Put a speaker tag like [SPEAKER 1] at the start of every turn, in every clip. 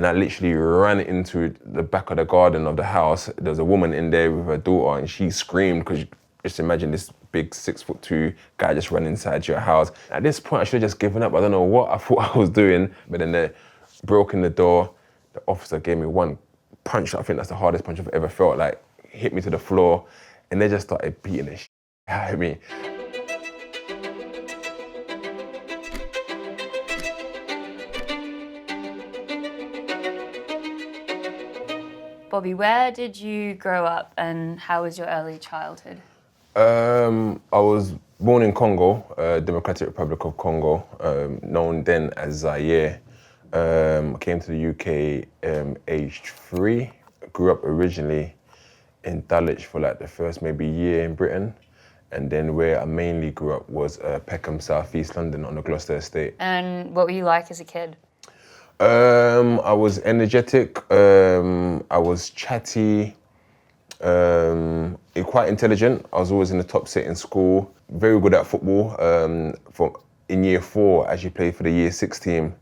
[SPEAKER 1] and I literally ran into the back of the garden of the house. There was a woman in there with her daughter, and she screamed because just imagine this big 6'2" guy just running inside your house. At this point, I should have just given up. I don't know what I thought I was doing, but then they broke in the door. The officer gave me one punch. I think that's the hardest punch I've ever felt. Like, hit me to the floor, and they just started beating the shit out of me.
[SPEAKER 2] Bobby, where did you grow up and how was your early childhood?
[SPEAKER 1] I was born in Congo, Democratic Republic of Congo, known then as Zaire. I came to the UK aged 3. Grew up originally in Dulwich for like the first maybe year in Britain. And then where I mainly grew up was Peckham, South East London on the Gloucester estate.
[SPEAKER 2] And what were you like as a kid?
[SPEAKER 1] I was energetic, I was chatty, quite intelligent. I was always in the top set in school, very good at football. In year 4, I actually played for the year 6 team.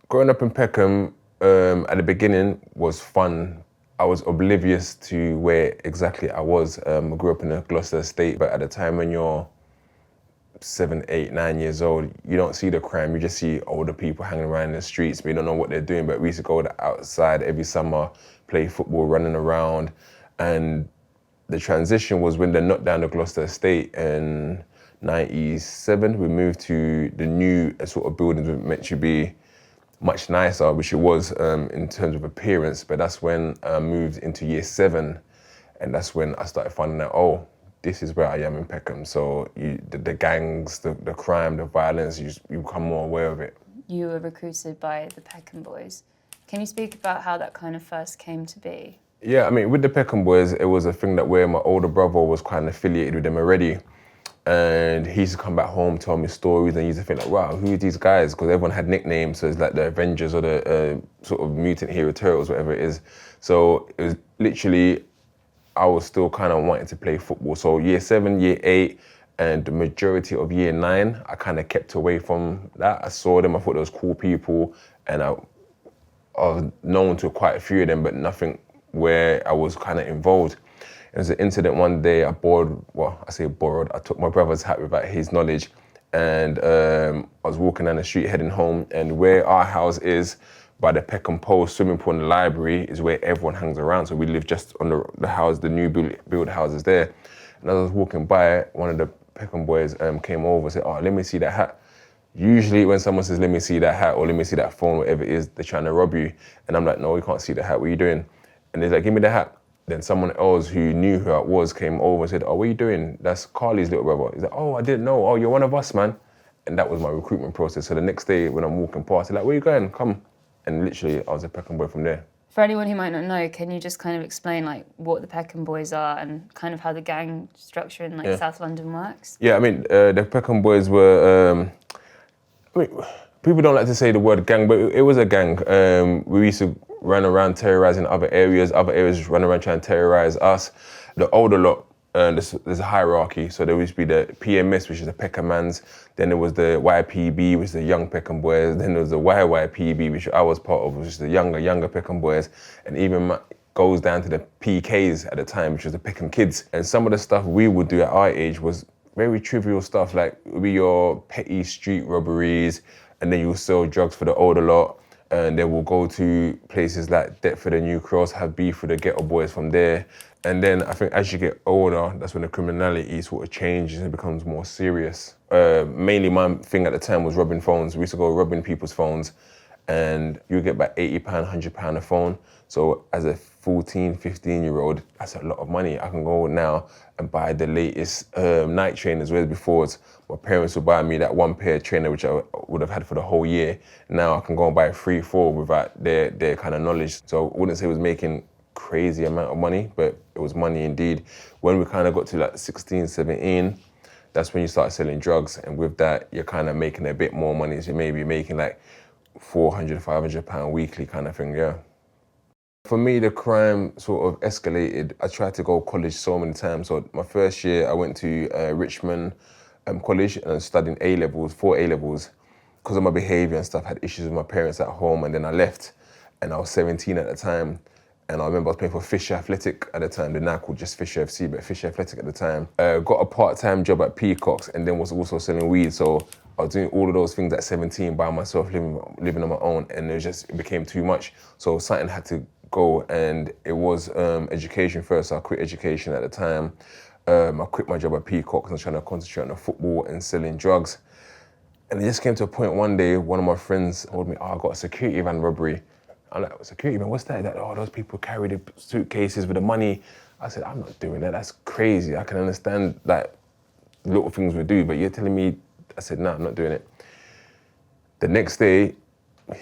[SPEAKER 1] Growing up in Peckham at the beginning was fun. I was oblivious to where exactly I was. I grew up in the Gloucester estate, but at the time when you're 7, 8, 9 years old, you don't see the crime, you just see older people hanging around in the streets, but you don't know what they're doing. But we used to go outside every summer, play football, running around. And the transition was when they knocked down the Gloucester estate in 97. We moved to the new sort of buildings that were meant to be much nicer, which it was in terms of appearance. But that's when I moved into year 7. And that's when I started finding out, oh, this is where I am in Peckham. So the gangs, the crime, the violence, you become more aware of it.
[SPEAKER 2] You were recruited by the Peckham Boys. Can you speak about how that kind of first came to be?
[SPEAKER 1] Yeah, I mean, with the Peckham Boys, it was a thing that where my older brother was kind of affiliated with them already. And he used to come back home, tell me stories, and he used to think like, wow, who are these guys? Because everyone had nicknames, so it's like the Avengers or the sort of Mutant Hero Turtles, whatever it is. So it was literally, I was still kind of wanting to play football. So year 7, year 8, and the majority of year 9, I kind of kept away from that. I saw them, I thought they was cool people, and I was known to quite a few of them, but nothing where I was kind of involved. There was an incident one day, I took my brother's hat without his knowledge, and I was walking down the street heading home, and where our house is, by the Peckham Post swimming pool in the library, is where everyone hangs around. So we live just on the house, the new build houses there. And as I was walking by, one of the Peckham Boys came over and said, oh, let me see that hat. Usually when someone says, let me see that hat, or let me see that phone, whatever it is, they're trying to rob you. And I'm like, no, you can't see the hat, what are you doing? And he's like, give me the hat. Then someone else who knew who I was came over and said, oh, what are you doing? That's Carly's little brother. He's like, oh, I didn't know. Oh, you're one of us, man. And that was my recruitment process. So the next day when I'm walking past, they're like, where you going? Come. And literally, I was a Peckham Boy from there.
[SPEAKER 2] For anyone who might not know, can you just kind of explain like what the Peckham Boys are and kind of how the gang structure in like South London works?
[SPEAKER 1] Yeah, I mean, the Peckham Boys were, people don't like to say the word gang, but it was a gang. We used to run around terrorising other areas run around trying to terrorise us. The older lot, there's a hierarchy. So there used to be the PMS, which is the Peckham-mans. Then there was the YPB, which is the Young Peckham Boys. Then there was the YYPB, which I was part of, which is the younger Peckham Boys. And even goes down to the PKs at the time, which was the Peckham Kids. And some of the stuff we would do at our age was very trivial stuff, like it would be your petty street robberies, and then you'll sell drugs for the older lot. And then we'll go to places like Deptford and New Cross, have beef with the ghetto boys from there. And then I think as you get older, that's when the criminality sort of changes and becomes more serious. Mainly my thing at the time was robbing phones. We used to go robbing people's phones, and you get about £80, £100 a phone. So as a 14, 15-year-old, that's a lot of money. I can go now and buy the latest night trainers, whereas before my parents would buy me that one pair of trainer, which I would have had for the whole year. Now I can go and buy 3, 4 without their kind of knowledge. So I wouldn't say it was making crazy amount of money, but it was money indeed. When we kind of got to like 16, 17, that's when you start selling drugs. And with that, you're kind of making a bit more money. So you may be making like £400, £500 weekly kind of thing, yeah. For me, the crime sort of escalated. I tried to go to college so many times. So my first year, I went to Richmond College and I studied A-levels, 4 A-levels. Because of my behaviour and stuff, I had issues with my parents at home, and then I left. and I was 17 at the time. And I remember I was playing for Fisher Athletic at the time. They're now called just Fisher FC, but Fisher Athletic at the time. Got a part-time job at Peacocks and then was also selling weed. So I was doing all of those things at 17 by myself, living on my own, and it became too much. So something had to go, and it was education first. So I quit education at the time. I quit my job at Peacocks and was trying to concentrate on football and selling drugs. And it just came to a point one day, one of my friends told me, I got a security van robbery. I'm like, security van, what's that? Like, those people carry the suitcases with the money. I said, I'm not doing that, that's crazy. I can understand that little things we do, but you're telling me, I said, no, I'm not doing it. The next day,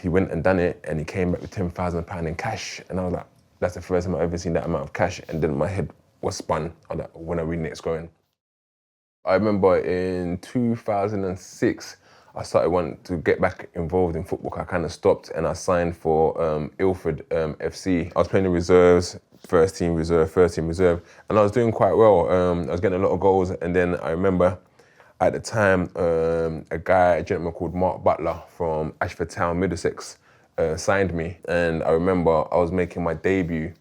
[SPEAKER 1] he went and done it, and he came back with £10,000 in cash. And I was like, that's the first time I've ever seen that amount of cash. And then my head was spun. I was like, when are we next going? I remember in 2006, I started wanting to get back involved in football. I kind of stopped and I signed for Ilford FC. I was playing the reserves, first team reserve, and I was doing quite well. I was getting a lot of goals, and then I remember at the time, a gentleman called Mark Butler from Ashford Town, Middlesex, signed me. And I remember I was making my debut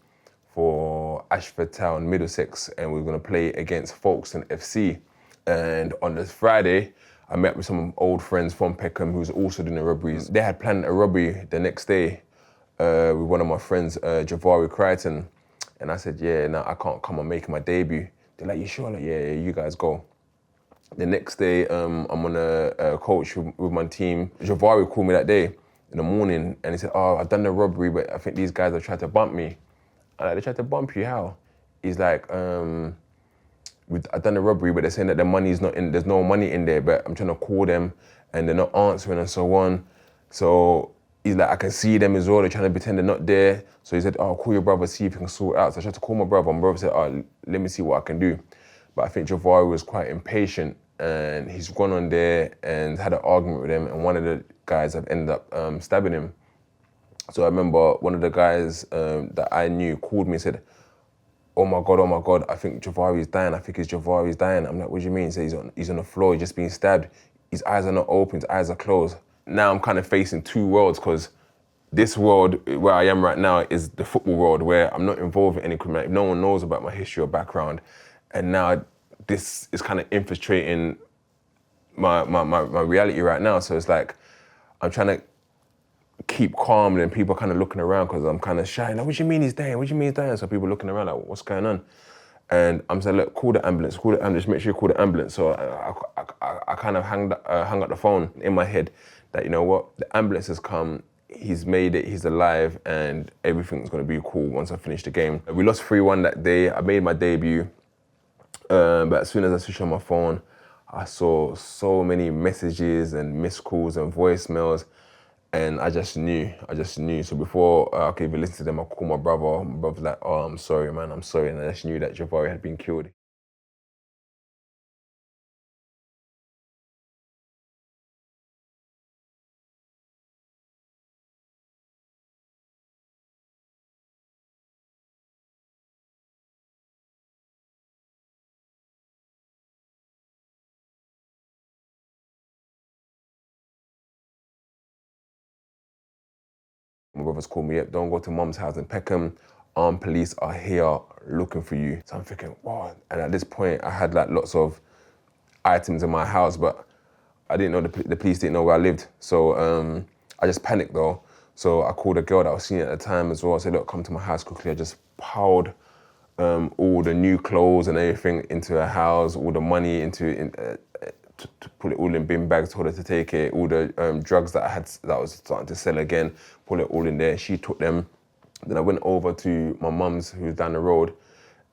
[SPEAKER 1] for Ashford Town, Middlesex, and we were going to play against Folkestone FC. And on this Friday, I met with some old friends from Peckham who was also doing the robberies. They had planned a robbery the next day with one of my friends, Javari Crichton. And I said, yeah, no, I can't come and make my debut. They're like, you sure? I'm like, yeah, you guys go. The next day, I'm on a coach with my team. Javari called me that day in the morning and he said, oh, I've done the robbery, but I think these guys have tried to bump me. I'm like, they tried to bump you, how? He's like, I've done the robbery, but they're saying that the money's not in, there's no money in there, but I'm trying to call them and they're not answering and so on. So he's like, I can see them as well, they're trying to pretend they're not there. So he said, oh, call your brother, see if you can sort it out. So I tried to call my brother, and my brother said, oh, let me see what I can do. But I think Javari was quite impatient and he's gone on there and had an argument with him, and one of the guys have ended up stabbing him. So I remember one of the guys that I knew called me and said, oh my God, I think Javari's dying. I'm like, what do you mean? He said he's on the floor, he's just being stabbed. His eyes are not open, his eyes are closed. Now I'm kind of facing two worlds, because this world where I am right now is the football world where I'm not involved in any criminality. No one knows about my history or background. And now this is kind of infiltrating my reality right now. So it's like, I'm trying to keep calm, and people are kind of looking around because I'm kind of shy. Like, what do you mean he's dying? What do you mean he's dying? So people looking around like, what's going on? And I'm saying, look, call the ambulance, make sure you call the ambulance. So I kind of hung up the phone in my head that, you know what, the ambulance has come, he's made it, he's alive, and everything's going to be cool once I finish the game. We lost 3-1 that day. I made my debut, but as soon as I switched on my phone, I saw so many messages and missed calls and voicemails. And I just knew. So before I could even listen to them, I called my brother. My brother's like, oh, I'm sorry, man, I'm sorry. And I just knew that Javari had been killed. My brother's called me up, don't go to mum's house in Peckham. Armed police are here looking for you. So I'm thinking, wow. And at this point, I had like lots of items in my house, but I didn't know, the police didn't know where I lived. So I just panicked though. So I called a girl that I was seeing at the time as well. I said, look, come to my house quickly. I just piled all the new clothes and everything into her house, all the money to put it all in bin bags, told her to take it, all the drugs that I was starting to sell again, put it all in there. She took them. Then I went over to my mum's, who's down the road,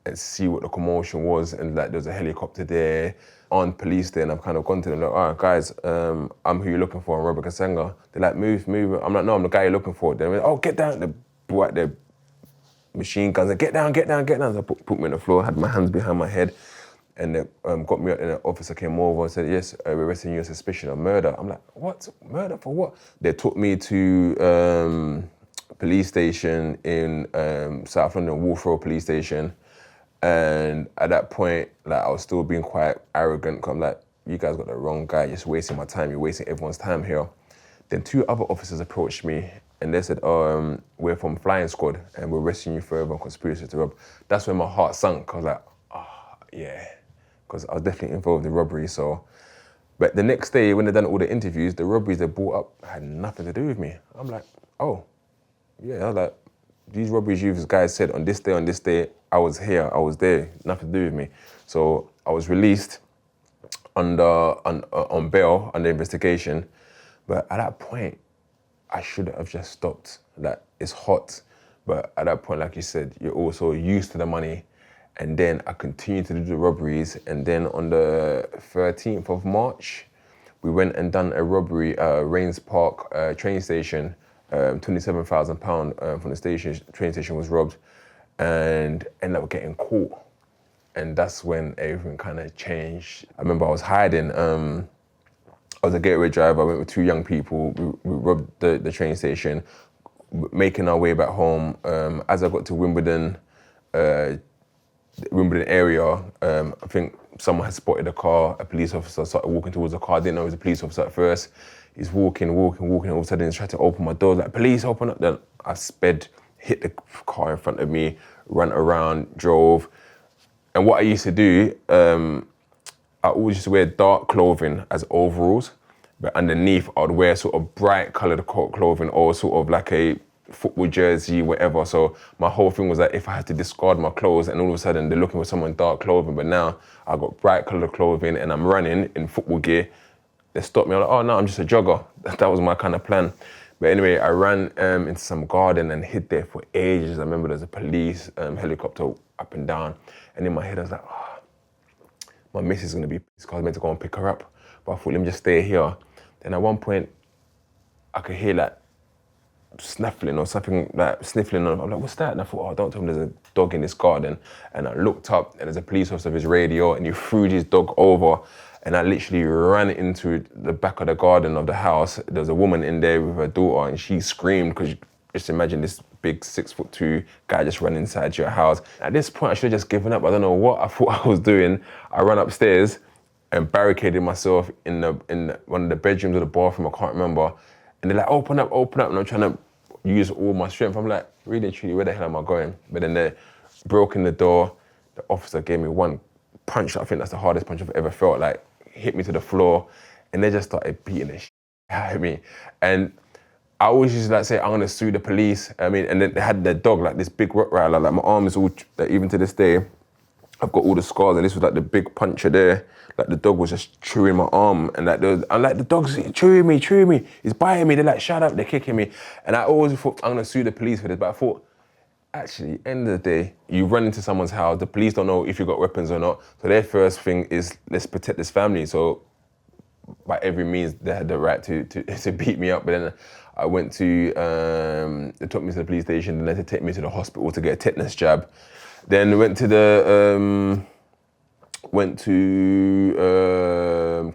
[SPEAKER 1] and see what the commotion was. And like, there's a helicopter there, armed police there, and I've kind of gone to them like, all right, guys, I'm who you're looking for, I'm Robert Kasanga. They're like, move. I'm like, no, I'm the guy you're looking for. They're like, oh, get down. They brought out their machine guns and get down. So I put me on the floor, had my hands behind my head. And they got me out, and the officer came over and said, yes, we're arresting you on suspicion of murder. I'm like, what? Murder for what? They took me to police station in South London, Wolf Road police station. And at that point, like, I was still being quite arrogant, because I'm like, you guys got the wrong guy, you're just wasting my time, you're wasting everyone's time here. Then 2 other officers approached me and they said, we're from flying squad and we're arresting you for a conspiracy to rob. That's when my heart sunk. I was like, yeah, because I was definitely involved in robbery. So, but the next day when they done all the interviews, the robberies they brought up had nothing to do with me. I'm like, oh, yeah. I was like, these robberies you guys said on this day, I was here, I was there, nothing to do with me. So I was released on bail under investigation, but at that point, I should have just stopped. Like, it's hot, but at that point, like you said, you're also used to the money. And then I continued to do the robberies. And then on the 13th of March, we went and done a robbery, Rains Park train station, £27,000 from the train station was robbed, and ended up getting caught. And that's when everything kind of changed. I remember I was hiding. I was a gateway driver. I went with two young people. We robbed the train station, making our way back home. As I got to Wimbledon area, I think someone had spotted a car. A police officer started walking towards the car. I didn't know it was a police officer at first. He's walking, and all of a sudden he's trying to open my door. Like, police, open up. Then I sped, hit the car in front of me, ran around, drove. And what I used to do, I always used to wear dark clothing as overalls, but underneath I'd wear sort of bright coloured clothing or sort of like a football jersey, whatever. So my whole thing was that if I had to discard my clothes and all of a sudden they're looking for someone in dark clothing, but now I got bright coloured clothing and I'm running in football gear, they stopped me. I'm like, oh no, I'm just a jogger. That was my kind of plan. But anyway, I ran into some garden and hid there for ages. I remember there's a police helicopter up and down. And in my head, I was like, my missus is gonna be pissed because I was meant to go and pick her up. But I thought, let me just stay here. Then at one point, I could hear like snuffling or something, like sniffling. I'm like, what's that? And I thought, don't tell me there's a dog in this garden. And I looked up and there's a police officer with his radio and he threw his dog over. And I literally ran into the back of the garden of the house. There was a woman in there with her daughter and she screamed because just imagine this big 6'2" guy just running inside your house. At this point, I should have just given up. I don't know what I thought I was doing. I ran upstairs and barricaded myself in one of the bedrooms or the bathroom, I can't remember. And they're like, open up. And I'm trying to use all my strength. I'm like, really, truly, where the hell am I going? But then they broke in the door. The officer gave me one punch. I think that's the hardest punch I've ever felt. Like, hit me to the floor. And they just started beating the shit out of me. And I always used to like say, I'm gonna sue the police. I mean, and then they had their dog, like this big Rottweiler. Like my arm is all, like, even to this day, I've got all the scars, and this was like the big puncher there. Like the dog was just chewing my arm, and like I'm like, the dog's chewing me. He's biting me. They're like, shut up. They're kicking me, and I always thought I'm gonna sue the police for this. But I thought, actually, end of the day, you run into someone's house. The police don't know if you got weapons or not. So their first thing is let's protect this family. So by every means, they had the right to beat me up. But then I went to, they took me to the police station, and then they take me to the hospital to get a tetanus jab. Then went to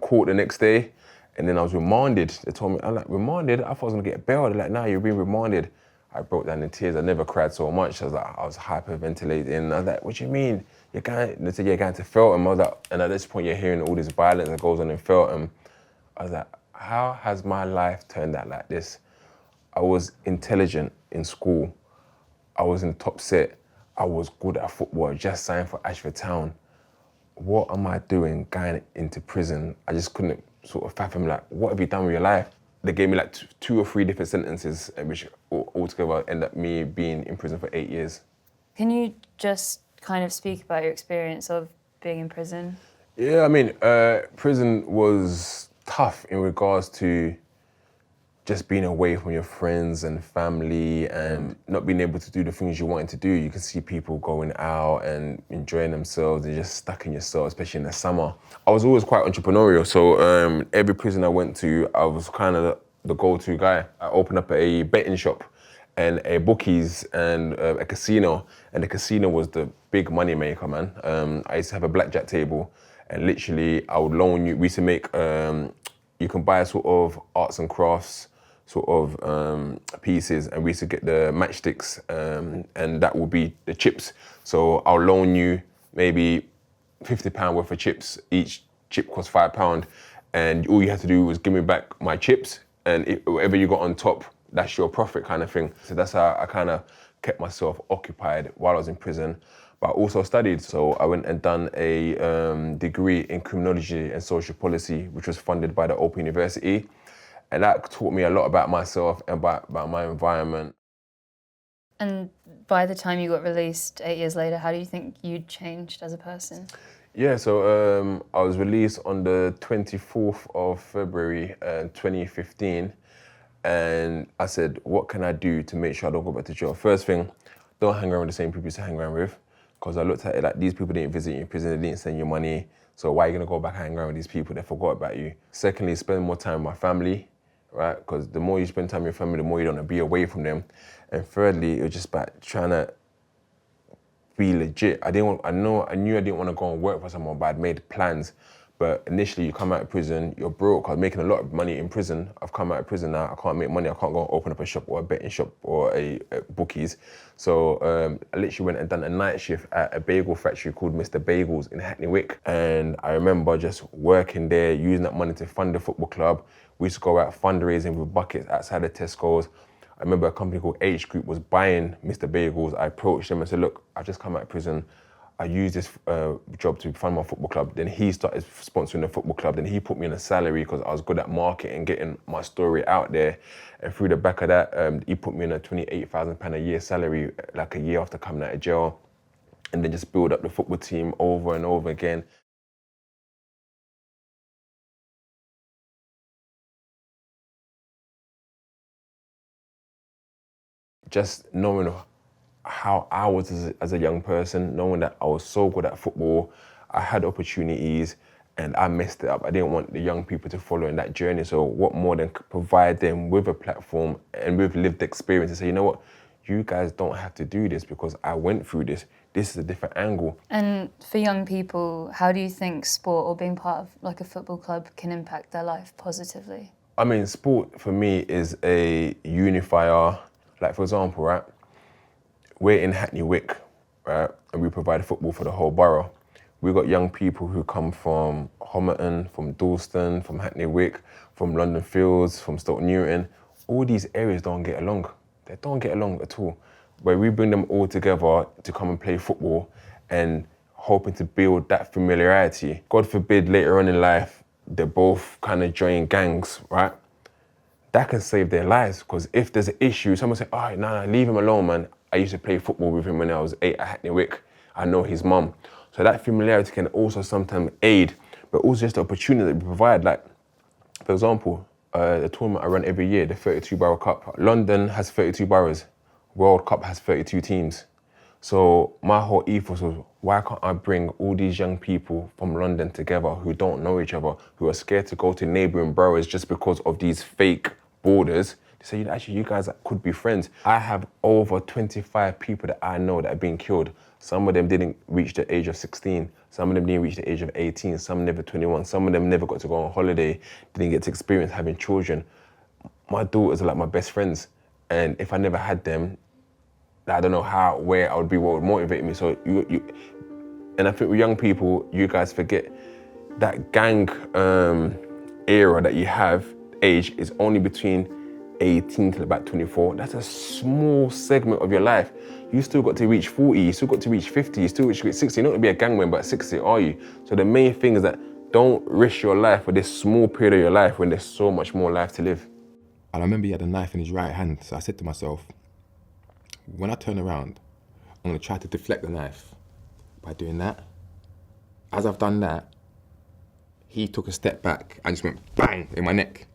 [SPEAKER 1] court the next day, and then I was remanded. They told me, I'm like, remanded? I thought I was gonna get bail. They're like, nah, you're being remanded. I broke down in tears. I never cried so much. I was hyperventilating. I was like, what do you mean? They said, you're going to Feltham. I was like, and at this point you're hearing all this violence that goes on in Feltham. I was like, how has my life turned out like this? I was intelligent in school. I was in the top set. I was good at football. I just signed for Ashford Town. What am I doing going into prison? I just couldn't sort of fathom, like, what have you done with your life? They gave me like two or three different sentences, which altogether ended up me being in prison for 8 years.
[SPEAKER 2] Can you just kind of speak about your experience of being in prison?
[SPEAKER 1] Yeah, I mean, prison was tough in regards to just being away from your friends and family and not being able to do the things you wanted to do. You can see people going out and enjoying themselves. They're just stuck in your cell, especially in the summer. I was always quite entrepreneurial, so every prison I went to, I was kind of the go-to guy. I opened up a betting shop and a bookies and a casino, and the casino was the big money maker, man. I used to have a blackjack table, and literally I would loan you. We used to make, you can buy sort of arts and crafts sort of pieces, and we used to get the matchsticks, and that would be the chips. So I'll loan you maybe £50 worth of chips. Each chip cost £5, and all you had to do was give me back my chips, and whatever you got on top, that's your profit kind of thing. So that's how I kind of kept myself occupied while I was in prison. But I also studied. So I went and done a degree in criminology and social policy, which was funded by the Open University. And that taught me a lot about myself and about my environment.
[SPEAKER 2] And by the time you got released 8 years later, how do you think you'd changed as a person?
[SPEAKER 1] Yeah, so I was released on the 24th of February 2015. And I said, what can I do to make sure I don't go back to jail? First thing, don't hang around with the same people you used to hang around with. Because I looked at it like, these people didn't visit you in prison, they didn't send you money. So why are you gonna go back and hang around with these people that forgot about you? Secondly, spend more time with my family, right? Because the more you spend time with your family, the more you don't want to be away from them. And thirdly, it was just about trying to be legit. I knew I didn't want to go and work for someone, but I'd made plans. But initially, you come out of prison, you're broke. I was making a lot of money in prison. I've come out of prison now. I can't make money. I can't go and open up a shop or a betting shop or a bookies. So I literally went and done a night shift at a bagel factory called Mr. Bagels in Hackney Wick. And I remember just working there, using that money to fund the football club. We used to go out fundraising with buckets outside the Tesco's. I remember a company called H Group was buying Mr. Bagels. I approached them and said, look, I just come out of prison. I used this job to fund my football club. Then he started sponsoring the football club. Then he put me on a salary because I was good at marketing, getting my story out there. And through the back of that, he put me on a £28,000 a year salary, like a year after coming out of jail. And then just build up the football team over and over again. Just knowing how I was as a young person, knowing that I was so good at football, I had opportunities and I messed it up. I didn't want the young people to follow in that journey. So what more than provide them with a platform and with lived experience to say, you know what, you guys don't have to do this because I went through this. This is a different angle.
[SPEAKER 2] And for young people, how do you think sport or being part of like a football club can impact their life positively?
[SPEAKER 1] I mean, sport for me is a unifier. Like for example, right? We're in Hackney Wick, right? And we provide football for the whole borough. We've got young people who come from Homerton, from Dalston, from Hackney Wick, from London Fields, from Stoke Newton. All these areas don't get along. They don't get along at all. Where we bring them all together to come and play football and hoping to build that familiarity. God forbid later on in life, they're both kind of join gangs, right? That can save their lives, because if there's an issue, someone say, oh, no, leave him alone, man. I used to play football with him when I was 8 at Hackney Wick. I know his mum. So that familiarity can also sometimes aid, but also just the opportunity that we provide. Like, for example, the tournament I run every year, the 32 Borough Cup. London has 32 boroughs. World Cup has 32 teams. So my whole ethos was, why can't I bring all these young people from London together who don't know each other, who are scared to go to neighbouring boroughs just because of these fake borders? To say, actually, you guys could be friends. I have over 25 people that I know that have been killed. Some of them didn't reach the age of 16. Some of them didn't reach the age of 18. Some never 21. Some of them never got to go on holiday, didn't get to experience having children. My daughters are like my best friends. And if I never had them, I don't know where I would be, what would motivate me. So and I think with young people, you guys forget that gang era that you have, age is only between 18 till about 24. That's a small segment of your life. You still got to reach 40, you still got to reach 50, you still got to reach 60. You're not gonna be a gang member at 60, are you? So the main thing is that don't risk your life for this small period of your life when there's so much more life to live.
[SPEAKER 3] And I remember he had a knife in his right hand. So I said to myself, when I turn around, I'm gonna try to deflect the knife by doing that. As I've done that, he took a step back and just went bang in my neck.